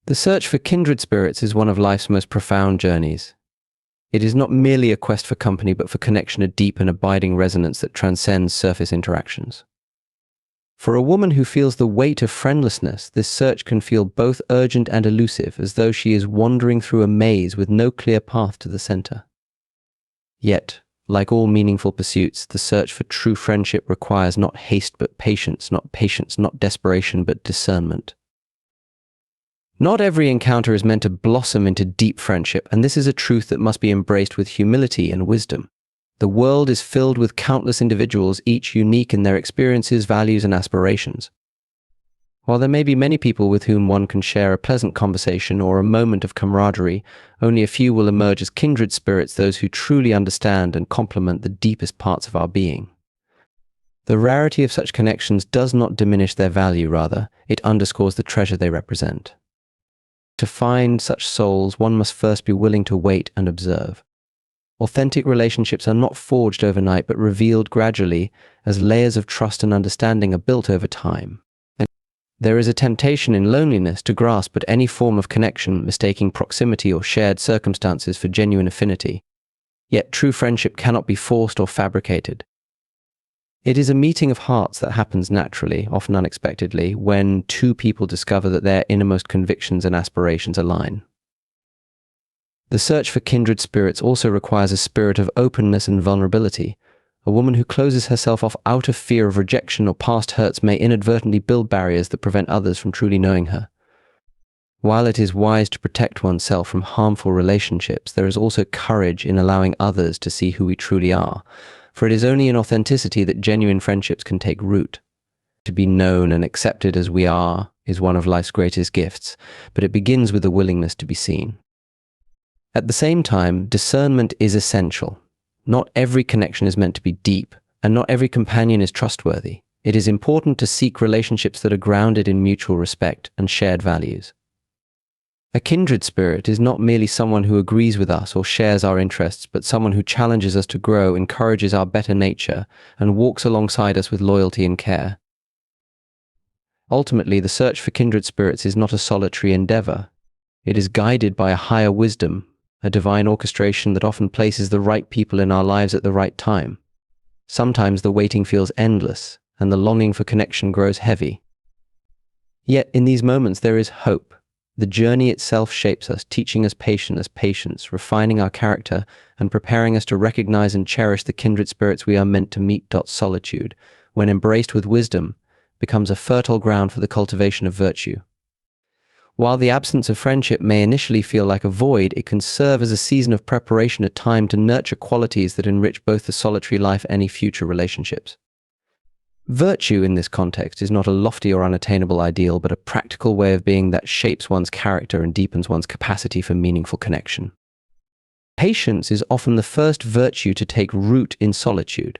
The search for kindred spirits is one of life's most profound journeys. It is not merely a quest for company, but for connection, a deep and abiding resonance that transcends surface interactions. For a woman who feels the weight of friendlessness, this search can feel both urgent and elusive, as though she is wandering through a maze with no clear path to the center. Yet, like all meaningful pursuits, the search for true friendship requires not haste but patience, not desperation but discernment. Not every encounter is meant to blossom into deep friendship, and this is a truth that must be embraced with humility and wisdom. The world is filled with countless individuals, each unique in their experiences, values, and aspirations. While there may be many people with whom one can share a pleasant conversation or a moment of camaraderie, only a few will emerge as kindred spirits, those who truly understand and complement the deepest parts of our being. The rarity of such connections does not diminish their value, rather, it underscores the treasure they represent. To find such souls, one must first be willing to wait and observe. Authentic relationships are not forged overnight, but revealed gradually as layers of trust and understanding are built over time. There is a temptation in loneliness to grasp at any form of connection, mistaking proximity or shared circumstances for genuine affinity. Yet true friendship cannot be forced or fabricated. It is a meeting of hearts that happens naturally, often unexpectedly, when two people discover that their innermost convictions and aspirations align. The search for kindred spirits also requires a spirit of openness and vulnerability. A woman who closes herself off out of fear of rejection or past hurts may inadvertently build barriers that prevent others from truly knowing her. While it is wise to protect oneself from harmful relationships, there is also courage in allowing others to see who we truly are, for it is only in authenticity that genuine friendships can take root. To be known and accepted as we are is one of life's greatest gifts, but it begins with the willingness to be seen. At the same time, discernment is essential. Not every connection is meant to be deep, and not every companion is trustworthy. It is important to seek relationships that are grounded in mutual respect and shared values. A kindred spirit is not merely someone who agrees with us or shares our interests, but someone who challenges us to grow, encourages our better nature, and walks alongside us with loyalty and care. Ultimately, the search for kindred spirits is not a solitary endeavor. It is guided by a higher wisdom, a divine orchestration that often places the right people in our lives at the right time. Sometimes the waiting feels endless, and the longing for connection grows heavy. Yet in these moments there is hope. The journey itself shapes us, teaching us patience, refining our character, and preparing us to recognize and cherish the kindred spirits we are meant to meet. Solitude, when embraced with wisdom, becomes a fertile ground for the cultivation of virtue. While the absence of friendship may initially feel like a void, it can serve as a season of preparation, a time to nurture qualities that enrich both the solitary life and any future relationships. Virtue in this context is not a lofty or unattainable ideal, but a practical way of being that shapes one's character and deepens one's capacity for meaningful connection. Patience is often the first virtue to take root in solitude.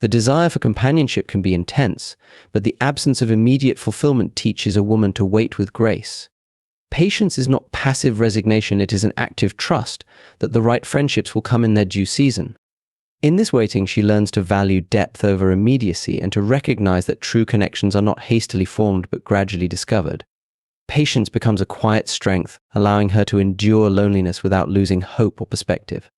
The desire for companionship can be intense, but the absence of immediate fulfillment teaches a woman to wait with grace. Patience is not passive resignation, it is an active trust that the right friendships will come in their due season. In this waiting, she learns to value depth over immediacy and to recognize that true connections are not hastily formed but gradually discovered. Patience becomes a quiet strength, allowing her to endure loneliness without losing hope or perspective.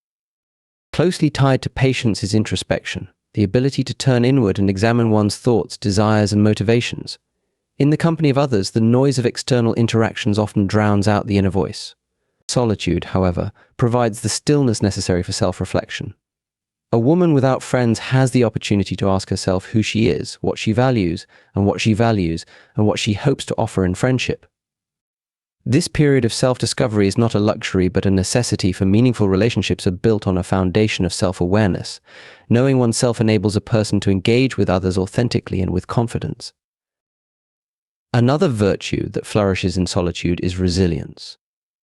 Closely tied to patience is introspection, the ability to turn inward and examine one's thoughts, desires, and motivations. In the company of others, the noise of external interactions often drowns out the inner voice. Solitude, however, provides the stillness necessary for self-reflection. A woman without friends has the opportunity to ask herself who she is, what she values, and what she hopes to offer in friendship. This period of self-discovery is not a luxury but a necessity, for meaningful relationships are built on a foundation of self-awareness. Knowing oneself enables a person to engage with others authentically and with confidence. Another virtue that flourishes in solitude is resilience.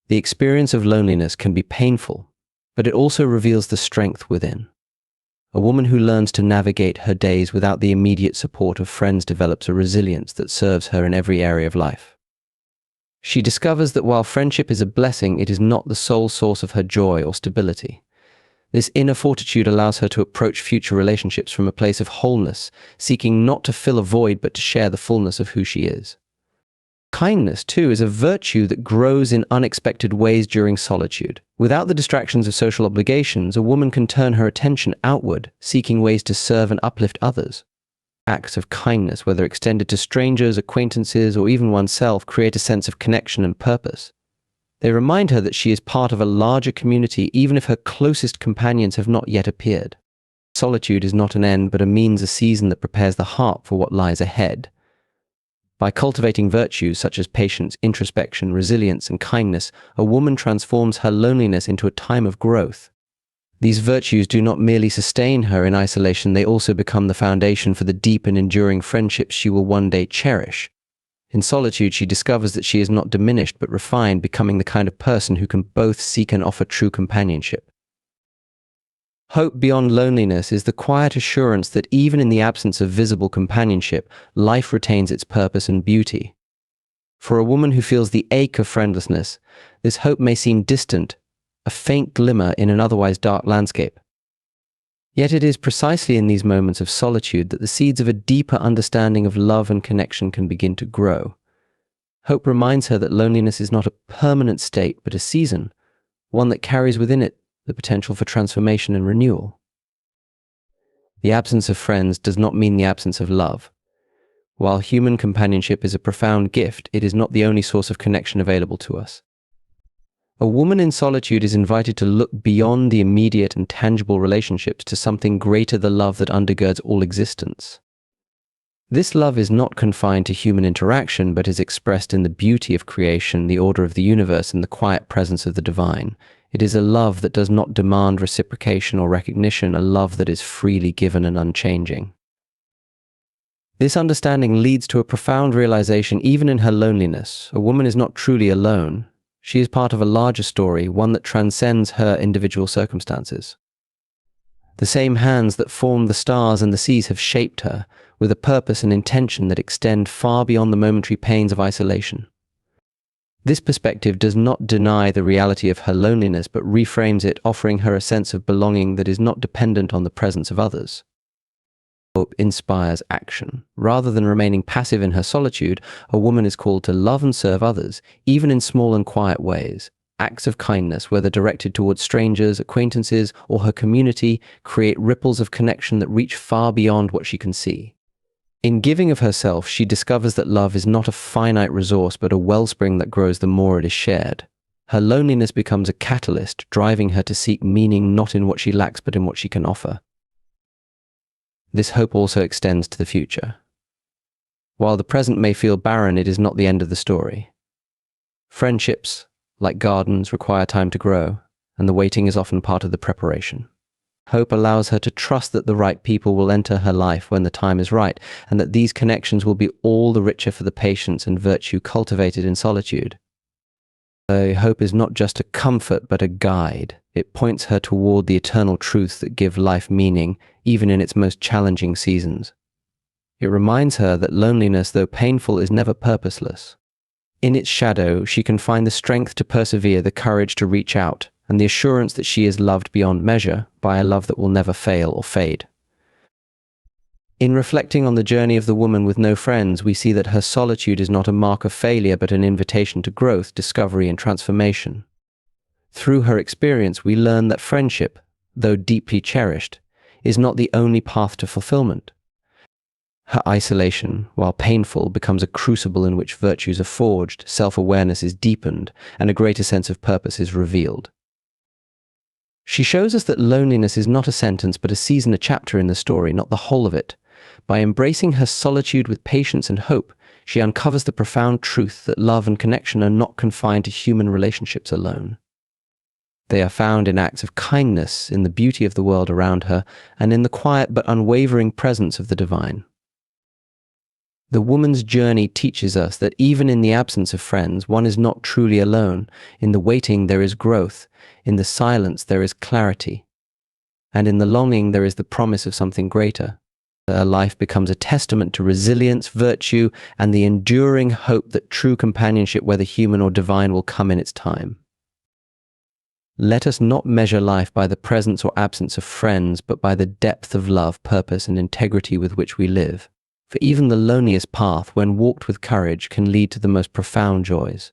The experience of loneliness can be painful, but it also reveals the strength within. A woman who learns to navigate her days without the immediate support of friends develops a resilience that serves her in every area of life. She discovers that while friendship is a blessing, it is not the sole source of her joy or stability. This inner fortitude allows her to approach future relationships from a place of wholeness, seeking not to fill a void but to share the fullness of who she is. Kindness, too, is a virtue that grows in unexpected ways during solitude. Without the distractions of social obligations, a woman can turn her attention outward, seeking ways to serve and uplift others. Acts of kindness, whether extended to strangers, acquaintances, or even oneself, create a sense of connection and purpose. They remind her that she is part of a larger community, even if her closest companions have not yet appeared. Solitude is not an end, but a means, a season that prepares the heart for what lies ahead. By cultivating virtues such as patience, introspection, resilience, and kindness, a woman transforms her loneliness into a time of growth. These virtues do not merely sustain her in isolation, they also become the foundation for the deep and enduring friendships she will one day cherish. In solitude, she discovers that she is not diminished but refined, becoming the kind of person who can both seek and offer true companionship. Hope beyond loneliness is the quiet assurance that even in the absence of visible companionship, life retains its purpose and beauty. For a woman who feels the ache of friendlessness, this hope may seem distant, a faint glimmer in an otherwise dark landscape. Yet it is precisely in these moments of solitude that the seeds of a deeper understanding of love and connection can begin to grow. Hope reminds her that loneliness is not a permanent state, but a season, one that carries within it the potential for transformation and renewal. The absence of friends does not mean the absence of love. While human companionship is a profound gift, it is not the only source of connection available to us. A woman in solitude is invited to look beyond the immediate and tangible relationships to something greater, the love that undergirds all existence. This love is not confined to human interaction, but is expressed in the beauty of creation, the order of the universe, and the quiet presence of the divine. It is a love that does not demand reciprocation or recognition, a love that is freely given and unchanging. This understanding leads to a profound realization. Even in her loneliness, a woman is not truly alone. She is part of a larger story, one that transcends her individual circumstances. The same hands that formed the stars and the seas have shaped her, with a purpose and intention that extend far beyond the momentary pains of isolation. This perspective does not deny the reality of her loneliness, but reframes it, offering her a sense of belonging that is not dependent on the presence of others. Hope inspires action. Rather than remaining passive in her solitude, a woman is called to love and serve others, even in small and quiet ways. Acts of kindness, whether directed towards strangers, acquaintances, or her community, create ripples of connection that reach far beyond what she can see. In giving of herself, she discovers that love is not a finite resource, but a wellspring that grows the more it is shared. Her loneliness becomes a catalyst, driving her to seek meaning not in what she lacks, but in what she can offer. This hope also extends to the future. While the present may feel barren, it is not the end of the story. Friendships, like gardens, require time to grow, and the waiting is often part of the preparation. Hope allows her to trust that the right people will enter her life when the time is right, and that these connections will be all the richer for the patience and virtue cultivated in solitude. Hope is not just a comfort, but a guide. It points her toward the eternal truths that give life meaning, even in its most challenging seasons. It reminds her that loneliness, though painful, is never purposeless. In its shadow, she can find the strength to persevere, the courage to reach out, and the assurance that she is loved beyond measure by a love that will never fail or fade. In reflecting on the journey of the woman with no friends, we see that her solitude is not a mark of failure, but an invitation to growth, discovery, and transformation. Through her experience, we learn that friendship, though deeply cherished, is not the only path to fulfillment. Her isolation, while painful, becomes a crucible in which virtues are forged, self-awareness is deepened, and a greater sense of purpose is revealed. She shows us that loneliness is not a sentence, but a season, a chapter in the story, not the whole of it. By embracing her solitude with patience and hope, she uncovers the profound truth that love and connection are not confined to human relationships alone. They are found in acts of kindness, in the beauty of the world around her, and in the quiet but unwavering presence of the divine. The woman's journey teaches us that even in the absence of friends, one is not truly alone. In the waiting there is growth, in the silence there is clarity, and in the longing there is the promise of something greater. Her life becomes a testament to resilience, virtue, and the enduring hope that true companionship, whether human or divine, will come in its time. Let us not measure life by the presence or absence of friends, but by the depth of love, purpose, and integrity with which we live. For even the loneliest path, when walked with courage, can lead to the most profound joys.